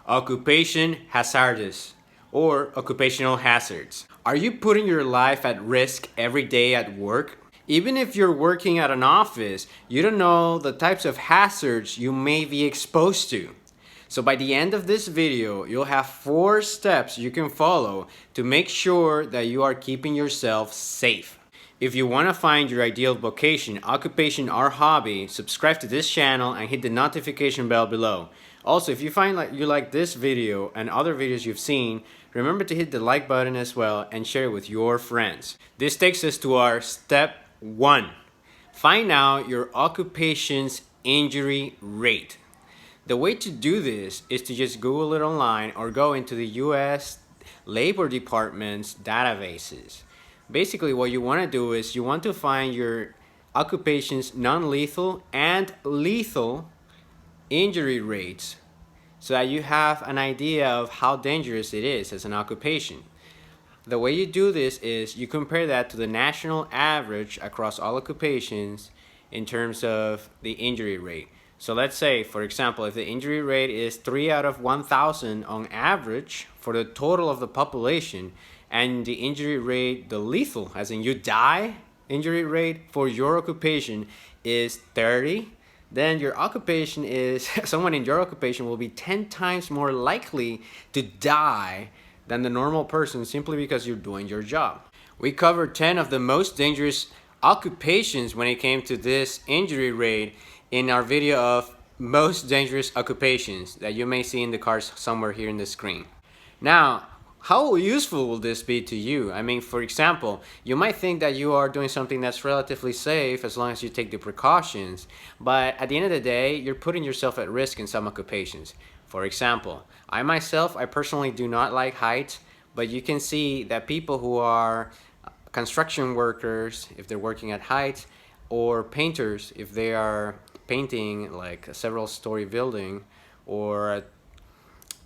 Occupation hazardous or occupational hazards. Are you putting your life at risk every day at work? Even if you're working at an office, you don't know the types of hazards you may be exposed to. So by the end of this video, you'll have 4 steps you can follow to make sure that you are keeping yourself safe. If you want to find your ideal vocation, occupation, or hobby, subscribe to this channel and hit the notification bell below. Also, if you find you like this video and other videos you've seen, remember to hit the like button as well and share it with your friends. This takes us to our step 1. Find out your occupation's injury rate. The way to do this is to just Google it online or go into the US Labor Department's databases. Basically, what you want to do is you want to find your occupation's non-lethal and lethal injury rates so that you have an idea of how dangerous it is as an occupation. The way you do this is you compare that to the national average across all occupations in terms of the injury rate. So let's say, for example, if the injury rate is 3 out of 1,000 on average for the total of the population, and the injury rate, the lethal, as in you die, injury rate for your occupation is 30, then your occupation is, someone in your occupation will be 10 times more likely to die than the normal person simply because you're doing your job. We covered 10 of the most dangerous occupations when it came to this injury rate in our video of most dangerous occupations that you may see in the cards somewhere here in the screen. Now, how useful will this be to you? I mean, for example, you might think that you are doing something that's relatively safe as long as you take the precautions, but at the end of the day, you're putting yourself at risk in some occupations. For example, I personally do not like heights, but you can see that people who are construction workers, if they're working at heights, or painters, if they are painting like a several-story building or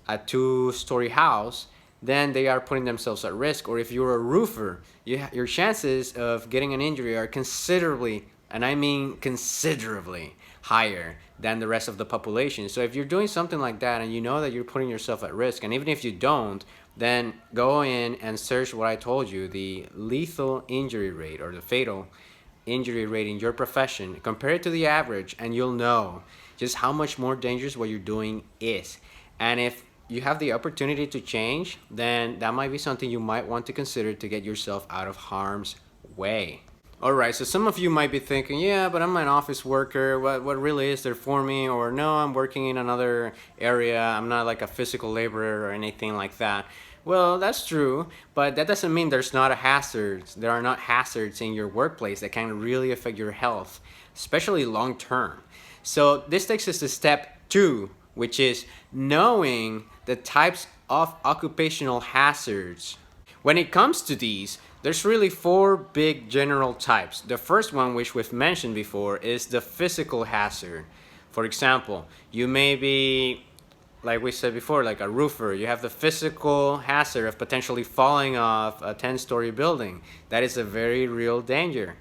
a 2-story house, then they are putting themselves at risk. Or if you're a roofer, your chances of getting an injury are considerably, and I mean considerably, higher than the rest of the population. So if you're doing something like that and you know that you're putting yourself at risk, and even if you don't, then go in and search what I told you, the lethal injury rate or the fatal injury rate in your profession, compare it to the average, and you'll know just how much more dangerous what you're doing is. And if you have the opportunity to change, then that might be something you might want to consider to get yourself out of harm's way. Alright, so some of you might be thinking, yeah, but I'm an office worker, what really is there for me? Or no, I'm working in another area, I'm not like a physical laborer or anything like that. Well, that's true, but that doesn't mean there's not a hazard. There are not hazards in your workplace that can really affect your health, especially long term. So this takes us to step 2, which is knowing the types of occupational hazards. When it comes to these, there's really 4 big general types. The first one, which we've mentioned before, is the physical hazard. For example, you may be, like we said before, like a roofer. You have the physical hazard of potentially falling off a 10-story building. That is a very real danger.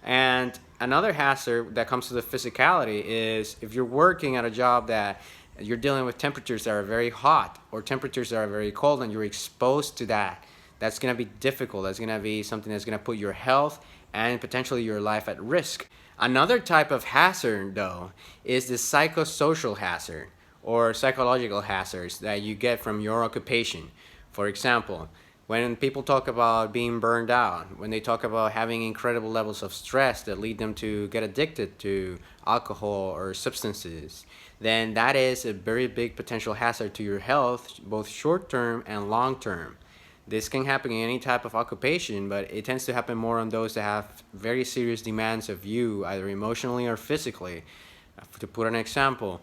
And another hazard that comes to the physicality is if you're working at a job that you're dealing with temperatures that are very hot or temperatures that are very cold and you're exposed to that. That's going to be difficult. That's going to be something that's going to put your health and potentially your life at risk. Another type of hazard, though, is the psychosocial hazard or psychological hazards that you get from your occupation. For example, when people talk about being burned out, when they talk about having incredible levels of stress that lead them to get addicted to alcohol or substances, then that is a very big potential hazard to your health, both short-term and long-term. This can happen in any type of occupation, but it tends to happen more on those that have very serious demands of you, either emotionally or physically. To put an example,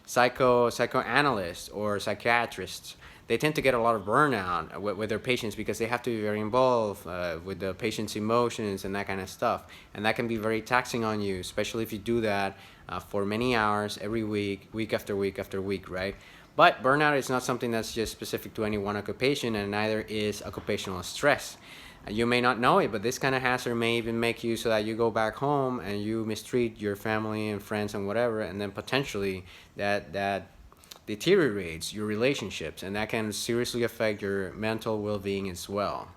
psychoanalysts or psychiatrists, they tend to get a lot of burnout with their patients because they have to be very involved with the patient's emotions and that kind of stuff. And that can be very taxing on you, especially if you do that for many hours every week, week after week after week, right? But burnout is not something that's just specific to any one occupation, and neither is occupational stress. You may not know it, but this kind of hazard may even make you so that you go back home and you mistreat your family and friends and whatever, and then potentially that deteriorates your relationships, and that can seriously affect your mental well-being as well.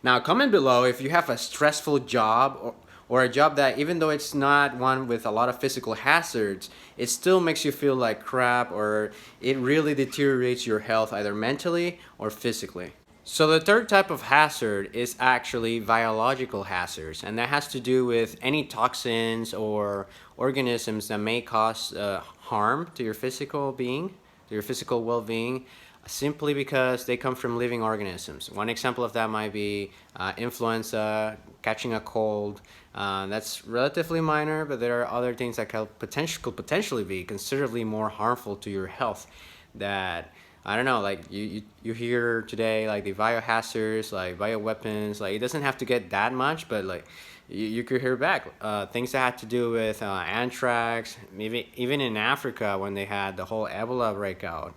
Now, comment below if you have a stressful job, or a job that, even though it's not one with a lot of physical hazards, it still makes you feel like crap, or it really deteriorates your health either mentally or physically. So the third type of hazard is actually biological hazards, and that has to do with any toxins or organisms that may cause harm to your physical being, to your physical well-being, simply because they come from living organisms. One example of that might be influenza, catching a cold. That's relatively minor, but there are other things that could potentially be considerably more harmful to your health that, I don't know, like you hear today, like the biohazards, like bioweapons, like it doesn't have to get that much, but like you could hear back things that had to do with anthrax, maybe even in Africa when they had the whole Ebola breakout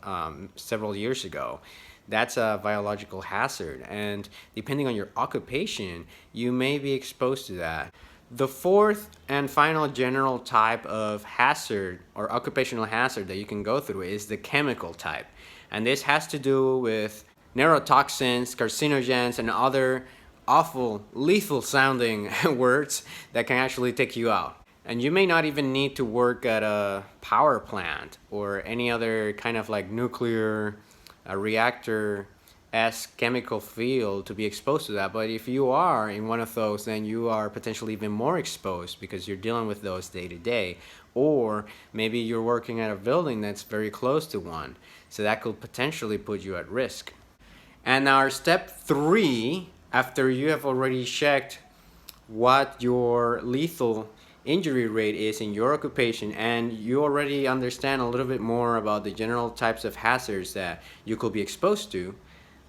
several years ago. That's a biological hazard, and depending on your occupation, you may be exposed to that. The fourth and final general type of hazard or occupational hazard that you can go through is the chemical type. And this has to do with neurotoxins, carcinogens, and other awful, lethal sounding words that can actually take you out. And you may not even need to work at a power plant or any other kind of like nuclear reactor as chemical field to be exposed to that. But if you are in one of those, then you are potentially even more exposed because you're dealing with those day to day. Or maybe you're working at a building that's very close to one, so that could potentially put you at risk. And our step 3, after you have already checked what your lethal injury rate is in your occupation, and you already understand a little bit more about the general types of hazards that you could be exposed to,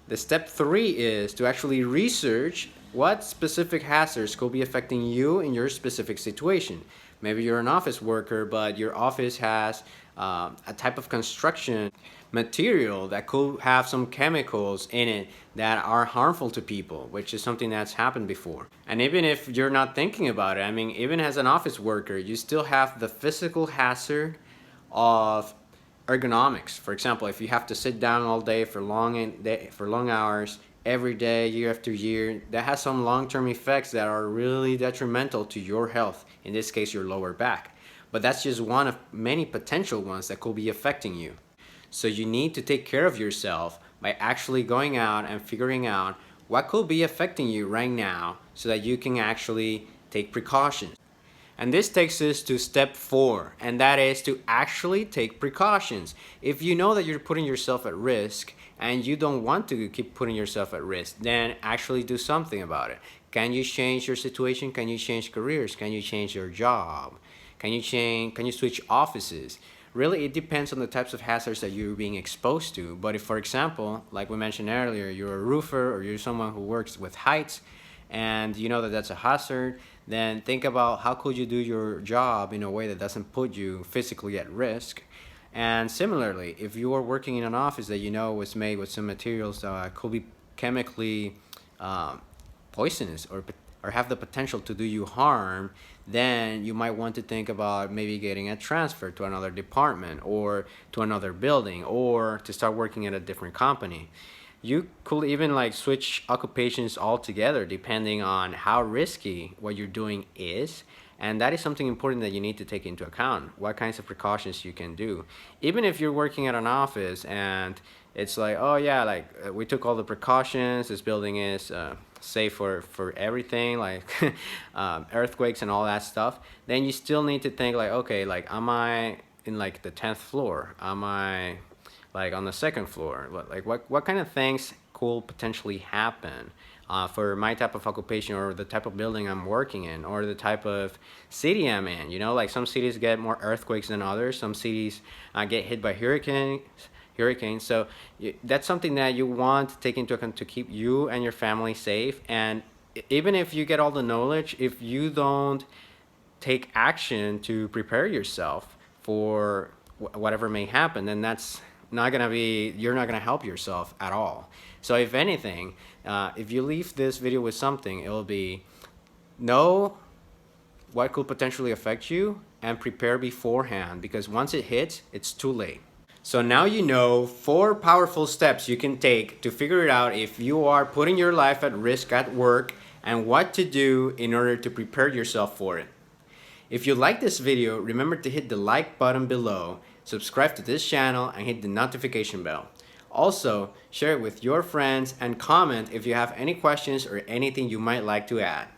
the step 3 is to actually research what specific hazards could be affecting you in your specific situation. Maybe you're an office worker, but your office has a type of construction material that could have some chemicals in it that are harmful to people, which is something that's happened before. And even if you're not thinking about it, I mean, even as an office worker, you still have the physical hazard of ergonomics. For example, if you have to sit down all day for long hours every day, year after year, that has some long-term effects that are really detrimental to your health, in this case your lower back. But that's just one of many potential ones that could be affecting you. So you need to take care of yourself by actually going out and figuring out what could be affecting you right now so that you can actually take precautions. And this takes us to step 4, and that is to actually take precautions. If you know that you're putting yourself at risk and you don't want to keep putting yourself at risk, then actually do something about it. Can you change your situation? Can you change careers? Can you change your job? Can you switch offices? Really, it depends on the types of hazards that you're being exposed to. But if, for example, like we mentioned earlier, you're a roofer or you're someone who works with heights, and you know that that's a hazard, then think about how could you do your job in a way that doesn't put you physically at risk. And similarly, if you are working in an office that you know was made with some materials that could be chemically poisonous or have the potential to do you harm, then you might want to think about maybe getting a transfer to another department or to another building or to start working at a different company. You could even like switch occupations altogether depending on how risky what you're doing is. And that is something important that you need to take into account, what kinds of precautions you can do. Even if you're working at an office and it's like, oh yeah, like we took all the precautions, this building is safe for everything, like earthquakes and all that stuff, then you still need to think like, okay, like am I in like the 10th floor? Am I like on the 2nd floor? Like what kind of things could potentially happen for my type of occupation or the type of building I'm working in or the type of city I'm in? You know, like some cities get more earthquakes than others. Some cities get hit by hurricanes. So that's something that you want to take into account to keep you and your family safe. And even if you get all the knowledge, if you don't take action to prepare yourself for whatever may happen, then that's not gonna be, you're not gonna help yourself at all. So if anything, if you leave this video with something, it will be know what could potentially affect you and prepare beforehand, because once it hits, it's too late. So now you know 4 powerful steps you can take to figure it out if you are putting your life at risk at work and what to do in order to prepare yourself for it. If you like this video, remember to hit the like button below, subscribe to this channel, and hit the notification bell. Also, share it with your friends and comment if you have any questions or anything you might like to add.